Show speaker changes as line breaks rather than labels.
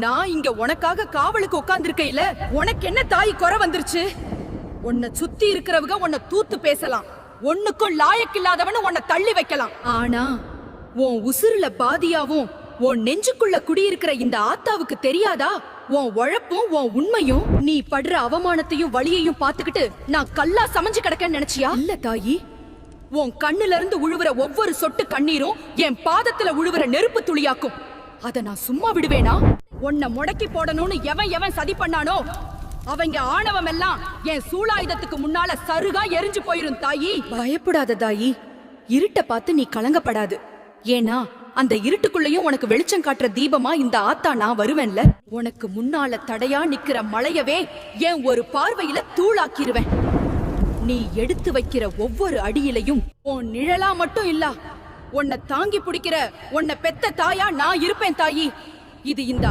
நான் இங்க உனக்காக காவலுக்கு உட்கார்ந்திருக்கையில உனக்கு என்ன தாய் குறை வந்துருச்சு? உன்னை சுத்தி இருக்கிறவங்க உன்னை தூத்து பேசலாம், ஒண்ணுக்கும் லாயக்கில்லாதவனு உன்னை தள்ளி வைக்கலாம். ஆனா உன் உசுருல பாதியாவும் உன் நெஞ்சுக்குள்ள குடியிருக்கிற இந்த ஆத்தாவுக்கு தெரியாதா உன் உழைப்பும் உன் உண்மையும்? நீ படுற அவமானத்தையும் வலியையும் பாத்துக்கிட்டு நான் கல்லா சமைஞ்சு கிடக்க நினைச்சியா? இல்ல தாயி, உன் கண்ணுல இருந்து உழுவுற ஒவ்வொரு சொட்டு கண்ணீரும் என் பாதத்துல உழுவுற நெருப்பு துளியாக்கும். அத நான் சும்மா விடுவேனா? உன்னை முடக்கி போடணும்னு எவன் எவன் சதி பண்ணானோ அவங்க ஆணவம் எல்லாம் என் சூளாயுதத்துக்கு முன்னால சருகா எரிஞ்சு போயிரும் தாயி. பயப்படாத தாயி, இருட்ட பார்த்து நீ கலங்கப்படாது. ஏன்னா அந்த இருட்டுக்குள்ளயும் உனக்கு வெளிச்சம் காட்டுற தீபமா இந்த ஆத்தா நான் வருவேன்ல. உனக்கு முன்னால தடையா நிக்கிற மலையவே என் ஒரு பார்வையில தூளாக்கிருவேன். நீ எடுத்து வைக்கிற ஒவ்வொரு அடியிலையும் உன் நிழலா மட்டும் இல்ல, உன்னை தாங்கி பிடிக்கிற உன்னை பெத்த தாயா நான் இருப்பேன் தாயி. இது இந்த